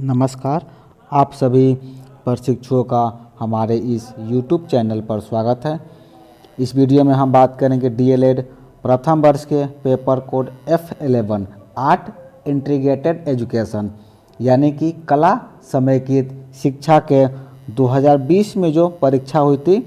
नमस्कार, आप सभी प्रशिक्षुओं का हमारे इस YouTube चैनल पर स्वागत है। इस वीडियो में हम बात करेंगे DLED प्रथम वर्ष के paper code F11 art integrated education यानी कि कला समेकित शिक्षा के 2020 में जो परीक्षा हुई थी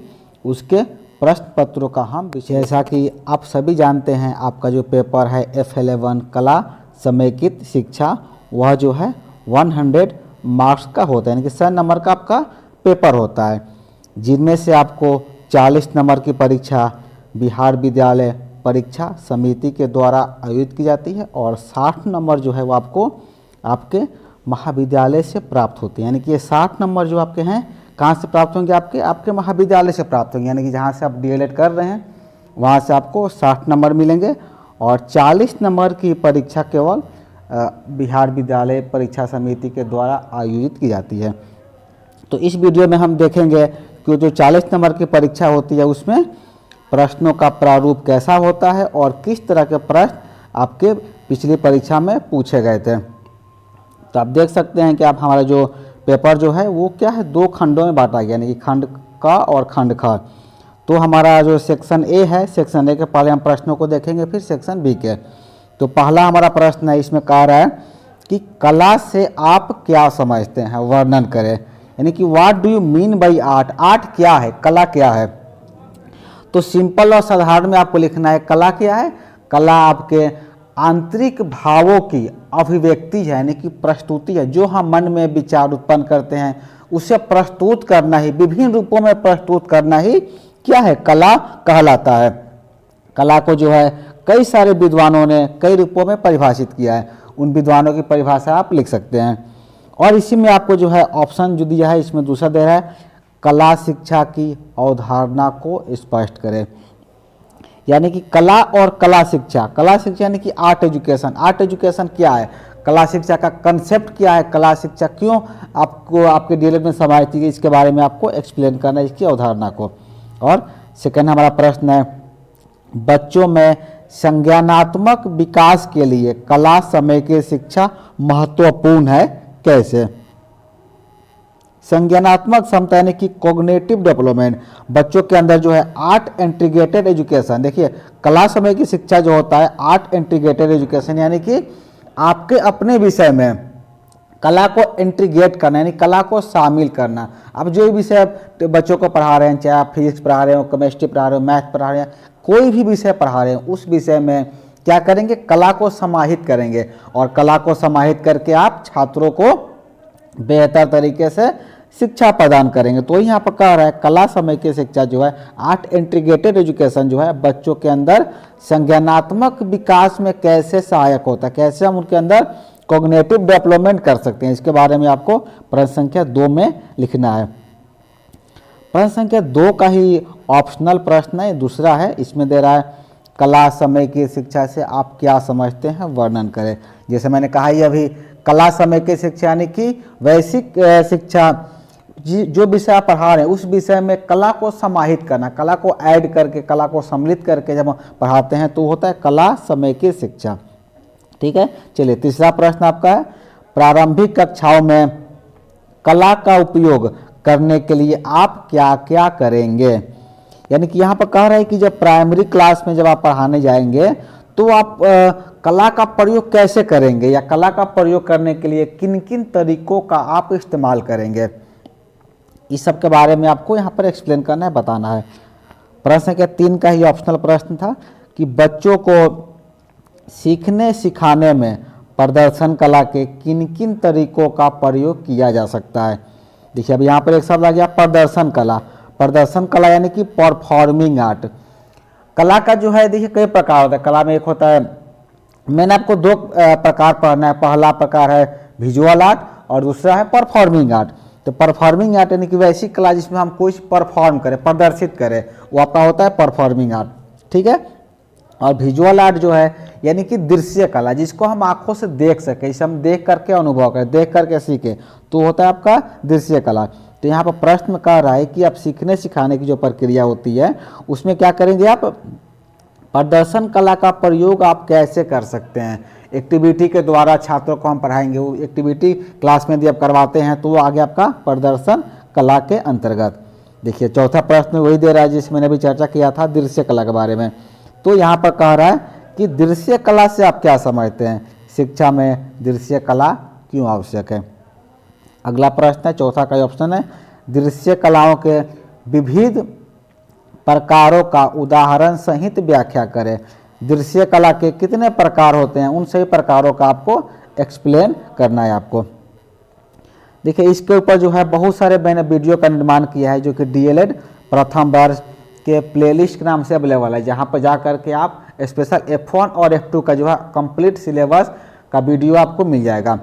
उसके प्रश्न पत्रों का हम जैसा कि आप सभी जानते हैं, आपका जो पेपर है F11 कला समेकित शिक्षा वह जो है 100 मार्क्स का होता है, यानी कि 100 नंबर का आपका पेपर होता है, जिनमें से आपको 40 नंबर की परीक्षा बिहार विद्यालय परीक्षा समिति के द्वारा आयोजित की जाती है और 60 नंबर जो है वो आपको आपके महाविद्यालय से प्राप्त होते हैं। यानी कि ये 60 नंबर जो आपके हैं कहाँ से प्राप्त होंगे? आपके महाविद्यालय से प्राप्त होंगे, यानी कि जहाँ से आप DLED कर रहे हैं वहाँ से आपको 60 नंबर मिलेंगे और 40 नंबर की परीक्षा केवल बिहार विद्यालय परीक्षा समिति के द्वारा आयोजित की जाती है। तो इस वीडियो में हम देखेंगे कि जो 40 नंबर की परीक्षा होती है उसमें प्रश्नों का प्रारूप कैसा होता है और किस तरह के प्रश्न आपके पिछली परीक्षा में पूछे गए थे। तो आप देख सकते हैं कि आप हमारा जो पेपर जो है वो क्या है, 2 खंडों में बांटा गया, यानी कि खंड क और खंड ख। तो हमारा जो सेक्शन ए है, सेक्शन ए के पहले हम प्रश्नों को देखेंगे, फिर सेक्शन बी के। तो पहला हमारा प्रश्न है, इसमें कह रहा है कि कला से आप क्या समझते हैं, वर्णन करें, यानी कि what do you mean by art. Art क्या है, कला क्या है? तो सिंपल और साधारण में आपको लिखना है कला क्या है। कला आपके आंतरिक भावों की अभिव्यक्ति है, यानी कि प्रस्तुति है। जो हम मन में विचार उत्पन्न करते हैं उसे प्रस्तुत करना ही, विभिन्न रूपों में प्रस्तुत करना ही क्या है, कला कहलाता है। कला को जो है कई सारे विद्वानों ने कई रूपों में परिभाषित किया है, उन विद्वानों की परिभाषा आप लिख सकते हैं। और इसी में आपको जो है ऑप्शन जो दिया है इसमें दूसरा दे रहा है, कला शिक्षा की अवधारणा को स्पष्ट करें। यानी कि कला और कला शिक्षा यानी कि आर्ट एजुकेशन। आर्ट एजुकेशन क्या है, कला शिक्षा का कंसेप्ट क्या है, कला शिक्षा क्यों आपको आपके DLED में समाहित की गई, इसके बारे में आपको एक्सप्लेन करना है, इसकी अवधारणा को। और सेकंड हमारा प्रश्न है, बच्चों में संज्ञानात्मक विकास के लिए कला समय की शिक्षा महत्वपूर्ण है, कैसे? संज्ञानात्मक क्षमता यानी कि कॉग्निटिव डेवलपमेंट, बच्चों के अंदर जो है आर्ट इंटीग्रेटेड एजुकेशन। देखिए, कला समय की शिक्षा जो होता है आर्ट इंटीग्रेटेड एजुकेशन, यानी कि आपके अपने विषय में कला को इंटीग्रेट करना, यानी कला को शामिल करना। अब जो विषय बच्चों को पढ़ा रहे हैं, चाहे आप फिजिक्स पढ़ा रहे हो, केमिस्ट्री पढ़ा रहे हो, मैथ पढ़ा रहे हैं, कोई भी विषय पढ़ा रहे हैं, उस विषय में क्या करेंगे, कला को समाहित करेंगे और कला को समाहित करके आप छात्रों को बेहतर तरीके से शिक्षा प्रदान करेंगे। तो यहाँ पर कह रहा है कला समय की शिक्षा जो है आर्ट इंटीग्रेटेड एजुकेशन जो है बच्चों के अंदर संज्ञानात्मक विकास में कैसे सहायक होता है, कैसे हम उनके अंदर कॉग्निटिव डेवलपमेंट कर सकते हैं, इसके बारे में आपको प्रश्न संख्या 2 में लिखना है। प्रश्न संख्या 2 का ही ऑप्शनल प्रश्न है, दूसरा है, इसमें दे रहा है कला समय की शिक्षा से आप क्या समझते हैं, वर्णन करें। जैसे मैंने कहा ही अभी, कला समय की शिक्षा यानी कि वैश्विक शिक्षा, जो विषय आप पढ़ा रहे हैं उस विषय में कला को समाहित करना, कला को ऐड करके, कला को सम्मिलित करके जब पढ़ाते हैं तो होता है कला समय की शिक्षा। ठीक है, चलिए तीसरा प्रश्न आपका है, प्रारंभिक कक्षाओं में कला का उपयोग करने के लिए आप क्या क्या करेंगे। यानी कि यहाँ पर कह रहा है कि जब प्राइमरी क्लास में जब आप पढ़ाने जाएंगे तो आप कला का प्रयोग कैसे करेंगे, या कला का प्रयोग करने के लिए किन किन तरीकों का आप इस्तेमाल करेंगे, इस सब के बारे में आपको यहाँ पर एक्सप्लेन करना है, बताना है। प्रश्न के 3 का ही ऑप्शनल प्रश्न था कि बच्चों को सीखने सिखाने में प्रदर्शन कला के किन किन तरीकों का प्रयोग किया जा सकता है। देखिए, अब यहाँ पर एक शब्द आ गया प्रदर्शन कला। प्रदर्शन कला यानी कि परफॉर्मिंग आर्ट। कला का जो है देखिए कई प्रकार होता है कला में। एक होता है, मैंने आपको 2 प्रकार पढ़ना है, पहला प्रकार है विजुअल आर्ट और दूसरा है परफॉर्मिंग आर्ट। तो परफॉर्मिंग आर्ट यानी कि वैसी कला जिसमें हम कुछ परफॉर्म करें, प्रदर्शित करें, वो आपका होता है परफॉर्मिंग आर्ट। ठीक है, और विजुअल आर्ट जो है यानी कि दृश्य कला, जिसको हम आंखों से देख सके, इसे हम देख करके अनुभव करें, देख करके सीखे, तो होता है आपका दृश्य कला। तो यहाँ पर प्रश्न कह रहा है कि आप सीखने सिखाने की जो प्रक्रिया होती है उसमें क्या करेंगे, आप प्रदर्शन कला का प्रयोग आप कैसे कर सकते हैं। एक्टिविटी के द्वारा छात्रों को हम पढ़ाएंगे। वो एक्टिविटी क्लास में यदि आप करवाते हैं तो वो आगे आपका प्रदर्शन कला के अंतर्गत। देखिए चौथा प्रश्न वही दे रहा है जिसमें मैंने अभी चर्चा किया था दृश्य कला के बारे में। तो यहाँ पर कह रहा है कि दृश्य कला से आप क्या समझते हैं, शिक्षा में दृश्य कला क्यों आवश्यक है। अगला प्रश्न है, चौथा का ऑप्शन है, दृश्य कलाओं के विविध प्रकारों का उदाहरण सहित व्याख्या करें। दृश्य कला के कितने प्रकार होते हैं, उन सभी प्रकारों का आपको एक्सप्लेन करना है आपको। देखिए इसके ऊपर जो है बहुत सारे मैंने वीडियो का निर्माण किया है जो कि डीएलएड प्रथम वर्ष के प्लेलिस्ट के नाम से अवेलेबल है, जहाँ पर जा करके आप स्पेशल F1 और F2 का जो है कंप्लीट सिलेबस का वीडियो आपको मिल जाएगा,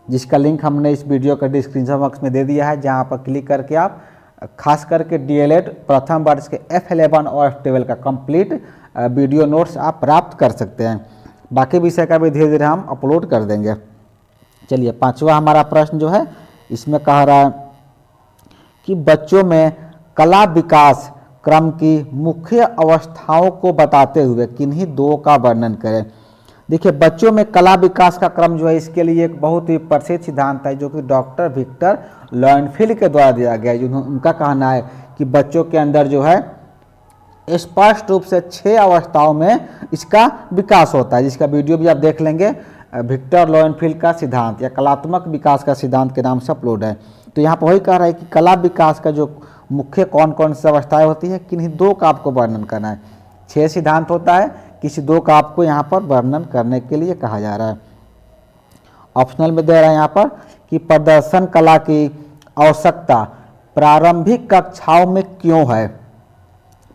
जिसका लिंक हमने इस वीडियो का डिस्क्रिप्शन बॉक्स में दे दिया है, जहाँ पर क्लिक करके आप खास करके डीएलएड प्रथम वर्ष के F11 और F12 का कंप्लीट वीडियो नोट्स आप प्राप्त कर सकते हैं। बाकी विषय का भी धीरे धीरे हम अपलोड कर देंगे। चलिए पांचवा हमारा प्रश्न जो है इसमें कह रहा है कि बच्चों में कला विकास क्रम की मुख्य अवस्थाओं को बताते हुए किन्हीं दो का वर्णन करें। देखिए बच्चों में कला विकास का क्रम जो है इसके लिए एक बहुत ही प्रसिद्ध सिद्धांत है जो कि डॉक्टर विक्टर लॉयनफील्ड के द्वारा दिया गया है। उनका कहना है कि बच्चों के अंदर जो है स्पष्ट रूप से 6 अवस्थाओं में इसका विकास होता है, जिसका वीडियो भी आप देख लेंगे। विक्टर लॉयनफील्ड का सिद्धांत या कलात्मक विकास का सिद्धांत के नाम से अपलोड है। तो यहाँ पर वही कह रहा है कि कला विकास का जो मुख्य कौन कौन सी अवस्थाएं होती है, किन्हीं दो का आपको वर्णन करना है। 6 सिद्धांत होता है, किसी दो का आपको यहाँ पर वर्णन करने के लिए कहा जा रहा है। ऑप्शनल में दे रहा है यहाँ पर कि प्रदर्शन कला की आवश्यकता प्रारंभिक कक्षाओं में क्यों है।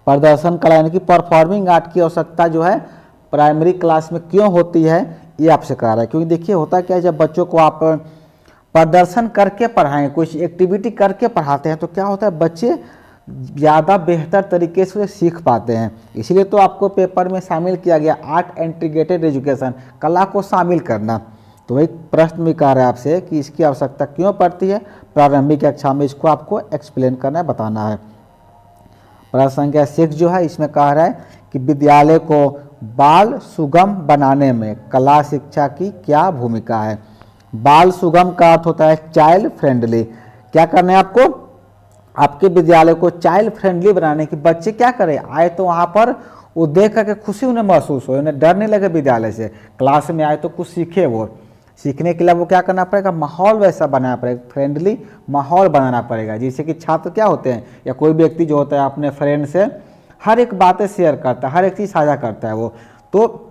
प्रदर्शन कला यानी कि परफॉर्मिंग आर्ट की आवश्यकता जो है प्राइमरी क्लास में क्यों होती है, ये आपसे कह रहा है। क्योंकि देखिए होता क्या है, जब बच्चों को आप प्रदर्शन करके पढ़ाएं, कुछ एक्टिविटी करके पढ़ाते हैं तो क्या होता है, बच्चे ज़्यादा बेहतर तरीके से सीख पाते हैं। इसलिए तो आपको पेपर में शामिल किया गया आर्ट इंटीग्रेटेड एजुकेशन, कला को शामिल करना। तो वही प्रश्न भी कह रहा है आपसे कि इसकी आवश्यकता क्यों पड़ती है प्रारंभिक कक्षा में, इसको आपको एक्सप्लेन करना है, बताना है। प्रश्न संख्या 6 जो है इसमें कह रहा है कि विद्यालय को बाल सुगम बनाने में कला शिक्षा की क्या भूमिका है। बाल सुगम का अर्थ होता है चाइल्ड फ्रेंडली। क्या करना है आपको, आपके विद्यालय को चाइल्ड फ्रेंडली बनाने की, बच्चे क्या करें आए तो वहाँ पर वो देख करके खुशी उन्हें महसूस हो, उन्हें डर नहीं लगे विद्यालय से, क्लास में आए तो कुछ सीखे। वो सीखने के लिए वो क्या करना पड़ेगा, माहौल वैसा बनाना पड़ेगा, फ्रेंडली माहौल बनाना पड़ेगा, जिससे कि छात्र क्या होते हैं या कोई व्यक्ति जो होता है अपने फ्रेंड से हर एक बातें शेयर करता है, हर एक चीज़ साझा करता है वो। तो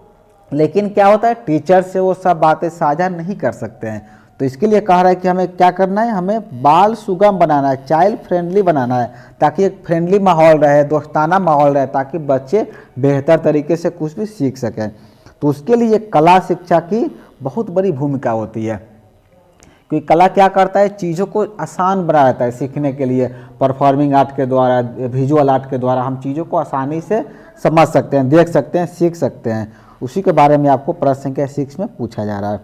लेकिन क्या होता है, टीचर से वो सब बातें साझा नहीं कर सकते हैं। तो इसके लिए कह रहा है कि हमें क्या करना है, हमें बाल सुगम बनाना है, चाइल्ड फ्रेंडली बनाना है, ताकि एक फ्रेंडली माहौल रहे, दोस्ताना माहौल रहे, ताकि बच्चे बेहतर तरीके से कुछ भी सीख सकें। तो उसके लिए कला शिक्षा की बहुत बड़ी भूमिका होती है, क्योंकि कला क्या करता है, चीज़ों को आसान बना देता है सीखने के लिए। परफॉर्मिंग आर्ट के द्वारा, विजुअल आर्ट के द्वारा हम चीज़ों को आसानी से समझ सकते हैं, देख सकते हैं, सीख सकते हैं। उसी के बारे में आपको प्रश्न संख्या 6 में पूछा जा रहा है।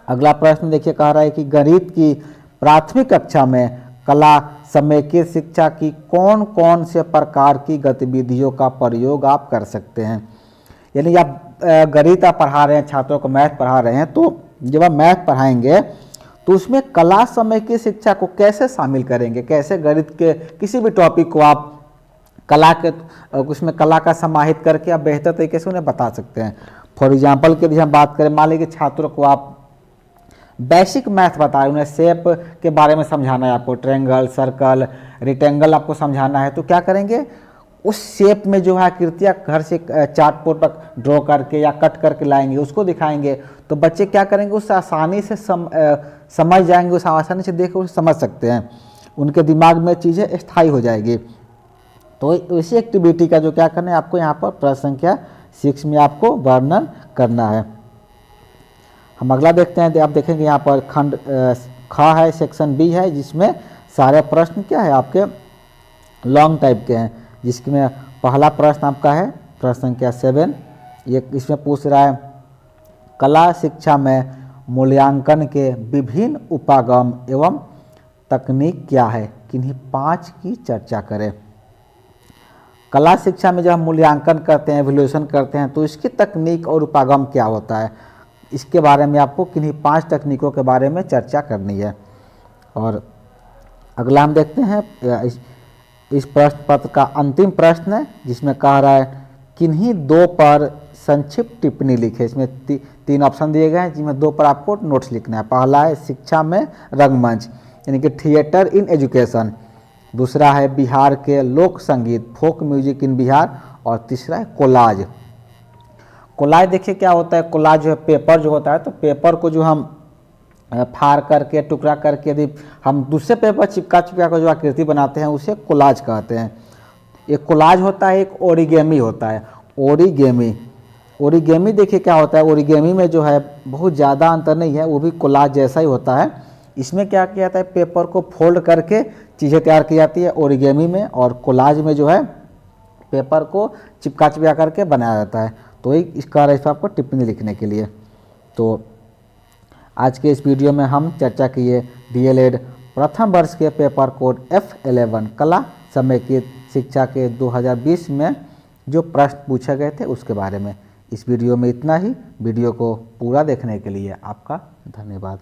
अगला प्रश्न देखिए कह रहा है कि गणित की प्राथमिक कक्षा में कला समेकित शिक्षा की कौन कौन से प्रकार की गतिविधियों का प्रयोग आप कर सकते हैं। यानी आप गणित आप पढ़ा रहे हैं, छात्रों को मैथ पढ़ा रहे हैं, तो जब आप मैथ पढ़ाएंगे तो उसमें कला समेकित शिक्षा को कैसे शामिल करेंगे, कैसे गणित के किसी भी टॉपिक को आप कला के उसमें कला का समाहित करके आप बेहतर तरीके से उन्हें बता सकते हैं। फॉर एग्जांपल के लिए हम बात करें, मान लीजिए छात्रों को आप बेसिक मैथ बताएं, उन्हें शेप के बारे में समझाना है, आपको ट्रायंगल, सर्कल, रेक्टेंगल आपको समझाना है, तो क्या करेंगे, उस शेप में जो है आकृतियाँ घर से चार्ट बोर्ड पर ड्रॉ करके या कट करके लाएंगे, उसको दिखाएंगे। तो बच्चे क्या करेंगे, उससे आसानी से समझ जाएंगे, उस आसानी से देख उसे समझ सकते हैं, उनके दिमाग में चीज़ें स्थायी हो जाएगी। तो इसी एक्टिविटी का जो क्या करना है आपको यहाँ पर प्रश्न संख्या 6 में आपको वर्णन करना है। हम अगला देखते हैं, आप देखेंगे यहाँ पर खंड ख है, सेक्शन बी है, जिसमें सारे प्रश्न क्या है आपके लॉन्ग टाइप के हैं। जिसमें पहला प्रश्न आपका है प्रश्न संख्या 7, ये इसमें पूछ रहा है कला शिक्षा में मूल्यांकन के विभिन्न उपागम एवं तकनीक क्या है, किन्हीं 5 की चर्चा करें। कला शिक्षा में जब हम मूल्यांकन करते हैं, एवल्यूशन करते हैं, तो इसकी तकनीक और उपागम क्या होता है। इसके बारे में आपको किन्हीं 5 तकनीकों के बारे में चर्चा करनी है। और अगला हम देखते हैं इस प्रश्न पत्र का अंतिम प्रश्न है, जिसमें कह रहा है किन्हीं 2 पर संक्षिप्त टिप्पणी लिखे। इसमें 3 ऑप्शन दिए गए हैं, जिसमें 2 पर आपको नोट्स लिखना है। पहला है शिक्षा में रंगमंच, यानी कि थिएटर इन एजुकेशन। दूसरा है बिहार के लोक संगीत, फोक म्यूजिक इन बिहार। और तीसरा है कोलाज। कोलाज देखिए क्या होता है। कोलाज जो है पेपर जो होता है, तो पेपर को जो हम फाड़ करके टुकड़ा करके यदि हम दूसरे पेपर चिपका कर जो आकृति बनाते हैं उसे कोलाज कहते हैं। एक कोलाज होता है, एक ओरिगेमी होता है। ओरिगेमी देखिए क्या होता है। ओरिगेमी में जो है बहुत ज़्यादा अंतर नहीं है, वो भी कोलाज जैसा ही होता है। इसमें क्या किया जाता है, पेपर को फोल्ड करके चीज़ें तैयार की जाती है ओरिगेमी में, और कोलाज में जो है पेपर को चिपका करके बनाया जाता है। तो एक इसका रहा आपको टिप्पणी लिखने के लिए। तो आज के इस वीडियो में हम चर्चा किए डीएलएड प्रथम वर्ष के पेपर कोड F11 कला समेकित शिक्षा के 2020 में जो प्रश्न पूछे गए थे उसके बारे में। इस वीडियो में इतना ही। वीडियो को पूरा देखने के लिए आपका धन्यवाद।